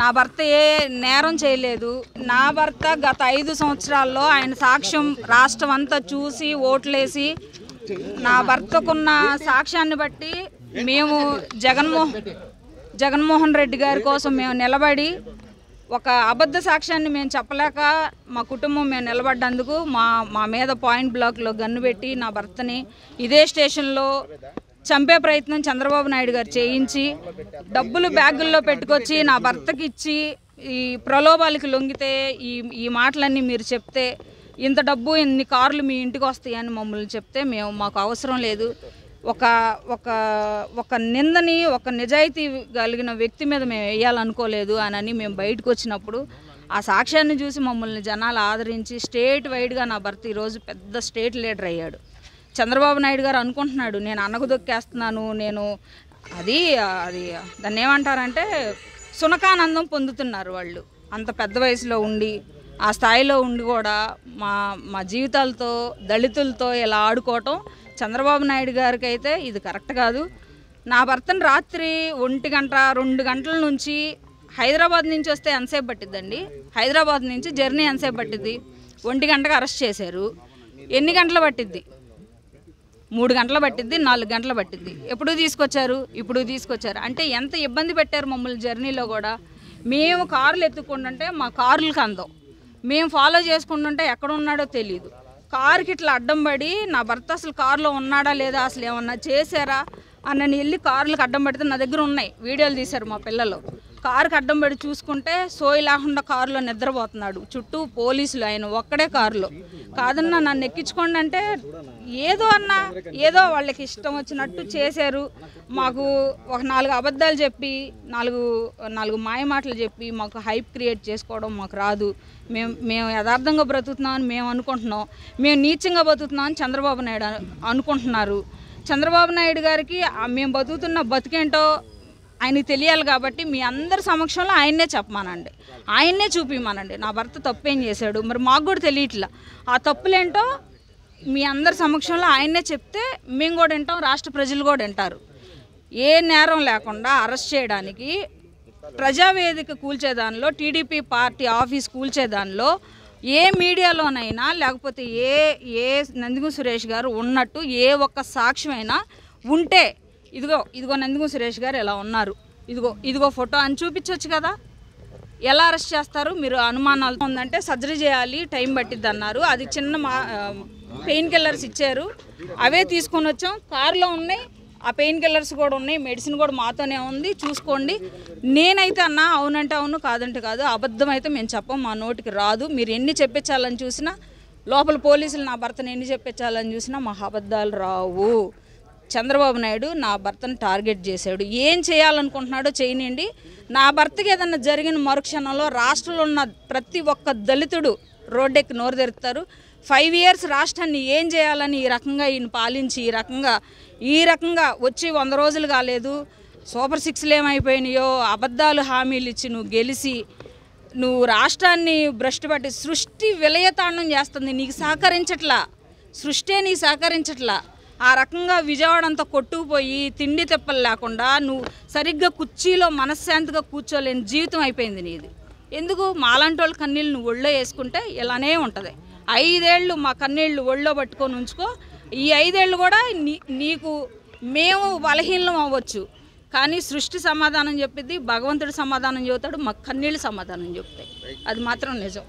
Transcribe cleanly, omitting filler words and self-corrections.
నా భర్త ఏ నేరం చేయలేదు. నా భర్త గత 5 సంవత్సరాల్లో ఆయన సాక్ష్యం రాష్ట్రం అంతా చూసి ఓట్లేసి నా భర్తకున్న సాక్ష్యాన్ని బట్టి మేము జగన్మోహన్ రెడ్డి గారి కోసం మేము నిలబడి ఒక అబద్ధ సాక్ష్యాన్ని మేము చెప్పలేక మా కుటుంబం మేము నిలబడ్డందుకు మా మీద పాయింట్ బ్లాక్లో గన్ను పెట్టి నా భర్తని ఇదే స్టేషన్లో చంపే ప్రయత్నం చంద్రబాబు నాయుడు గారు చేయించి డబ్బులు బ్యాగుల్లో పెట్టుకొచ్చి నా భర్తకి ఇచ్చి ఈ ప్రలోభాలకి లొంగితే ఈ మాటలన్నీ మీరు చెప్తే ఇంత డబ్బు ఇన్ని కార్లు మీ ఇంటికి వస్తాయని మమ్మల్ని చెప్తే మాకు అవసరం లేదు. ఒక నిందని ఒక నిజాయితీ కలిగిన వ్యక్తి మీద మేము వేయాలనుకోలేదు అని మేము బయటకు వచ్చినప్పుడు ఆ సాక్ష్యాన్ని చూసి మమ్మల్ని జనాలు ఆదరించి స్టేట్ వైడ్గా నా భర్త ఈరోజు పెద్ద స్టేట్ లీడర్ అయ్యాడు. చంద్రబాబు నాయుడు గారు అనుకుంటున్నాడు నేను అన్నకు దొక్కేస్తున్నాను, నేను అది దాన్ని ఏమంటారంటే సునకానందం పొందుతున్నారు వాళ్ళు. అంత పెద్ద వయసులో ఉండి ఆ స్థాయిలో ఉండి కూడా మా జీవితాలతో దళితులతో ఇలా ఆడుకోవటం చంద్రబాబు నాయుడు గారికి అయితే ఇది కరెక్ట్ కాదు. నా భర్తను రాత్రి 1 గంట 2 గంటల నుంచి హైదరాబాద్ నుంచి వస్తే ఎంతసేపు పట్టిద్దండి? హైదరాబాద్ నుంచి జర్నీ ఎంతసేపు పట్టిద్ది? 1 గంటకు అరెస్ట్ చేశారు. ఎన్ని గంటలు పట్టిద్ది? 3 గంటలు పట్టిద్ది, 4 గంటలు పట్టిద్ది. ఎప్పుడు తీసుకొచ్చారు? ఇప్పుడు తీసుకొచ్చారు. అంటే ఎంత ఇబ్బంది పెట్టారు మమ్మల్ని జర్నీలో కూడా. మేము కార్లు ఎత్తుకుంటుంటే మా కార్లకు అందం, మేము ఫాలో చేసుకుంటుంటే ఎక్కడ ఉన్నాడో తెలియదు. కారుకి ఇట్లా అడ్డం పడి నా భర్త అసలు కారులో ఉన్నాడా లేదా, అసలు ఏమన్నా చేశారా అని వెళ్ళి కార్లకు అడ్డం పడితే నా దగ్గర ఉన్నాయి వీడియోలు తీశారు మా పిల్లలు. కారుకి అడ్డం పడి చూసుకుంటే సోయి లేకుండా కారులో నిద్రపోతున్నాడు, చుట్టూ పోలీసులు, ఆయన ఒక్కడే కారులో. కాదన్నా నన్ను ఎక్కించుకోండి అంటే ఏదో వాళ్ళకి ఇష్టం వచ్చినట్టు చేశారు. మాకు ఒక 4 అబద్ధాలు చెప్పి 4 మాయ మాటలు చెప్పి మాకు హైప్ క్రియేట్ చేసుకోవడం మాకు రాదు. మేము యథార్థంగా బ్రతుకుతున్నామని మేము అనుకుంటున్నాం, మేము నీచంగా బతుకుతున్నామని చంద్రబాబు నాయుడు అనుకుంటున్నారు. చంద్రబాబు నాయుడు గారికి మేము బతుకుతున్న బతికేంటో ఆయనకి తెలియాలి కాబట్టి మీ అందరి సమక్షంలో ఆయన్నే చెప్పమానండి, ఆయన్నే చూపిమానండి నా భర్త తప్పేం చేశాడు. మరి మాకు కూడా తెలియట్లా ఆ తప్పులేంటో మీ అందరి సమక్షంలో ఆయన్నే చెప్తే మేము కూడా వింటాం, రాష్ట్ర ప్రజలు కూడా వింటారు. ఏ నేరం లేకుండా అరెస్ట్ చేయడానికి ప్రజావేదిక కూల్చేదానిలో, టీడీపీ పార్టీ ఆఫీస్ కూల్చేదానిలో ఏ మీడియాలోనైనా లేకపోతే ఏ నందిగం సురేష్ గారు ఉన్నట్టు ఏ ఒక్క సాక్ష్యమైనా ఉంటే ఇదిగో నందిగం సురేష్ గారు ఎలా ఉన్నారు, ఇదిగో ఫోటో అని చూపించవచ్చు కదా. ఎలా అరెస్ట్ చేస్తారు? మీరు అనుమానాలు ఉందంటే సర్జరీ చేయాలి, టైం పట్టిద్ది అన్నారు. అది చిన్న పెయిన్ కిల్లర్స్ ఇచ్చారు, అవే తీసుకొని వచ్చాం. కారులో ఉన్నాయి, ఆ పెయిన్ కిల్లర్స్ కూడా ఉన్నాయి, మెడిసిన్ కూడా మాతోనే ఉంది, చూసుకోండి. నేనైతే అన్నా అవునంటే అవును, కాదంటే కాదు. అబద్ధం అయితే మేము చెప్పం, మా నోటికి రాదు. మీరు ఎన్ని చెప్పించాలని చూసినా, లోపల పోలీసులు నా భర్తను ఎన్ని చెప్పించాలని చూసినా మా అబద్ధాలు రావు. చంద్రబాబు నాయుడు నా భర్తను టార్గెట్ చేశాడు. ఏం చేయాలనుకుంటున్నాడో చేయనండి. నా భర్తకి ఏదన్నా జరిగిన మరుక్షణంలో రాష్ట్రంలో ఉన్న ప్రతి ఒక్క దళితుడు రోడ్డెక్కి నోరు తెరుస్తారు. 5 years రాష్ట్రాన్ని ఏం చేయాలని ఈ రకంగా ఈయన పాలించి ఈ రకంగా వచ్చి 100 రోజులు కాలేదు. సూపర్ 6లు ఏమైపోయినాయో, అబద్ధాలు హామీలు ఇచ్చి నువ్వు గెలిచి నువ్వు రాష్ట్రాన్ని భ్రష్టు పట్టి సృష్టి విలయతాండం చేస్తుంది. నీకు సహకరించట్లా, సృష్టి నీకు సహకరించట్లా. ఆ రకంగా విజయవాడ అంతా కొట్టుకుపోయి తిండి తెప్పలు లేకుండా నువ్వు సరిగ్గా కుర్చీలో మనశ్శాంతిగా కూర్చోలేని జీవితం అయిపోయింది నీది. ఎందుకు మాలాంటి వాళ్ళ కన్నీళ్ళు నువ్వు ఒళ్ళో వేసుకుంటే ఇలానే ఉంటుంది. 5 ఏళ్ళు మా కన్నీళ్ళు ఒళ్ళో పట్టుకొని ఉంచుకో. ఈ 5 ఏళ్ళు కూడా నీకు మేము బలహీనం అవ్వచ్చు, కానీ సృష్టి సమాధానం చెప్పిద్ది, భగవంతుడు సమాధానం చెబుతాడు, మా కన్నీళ్ళు సమాధానం చెప్తాయి. అది మాత్రం నిజం.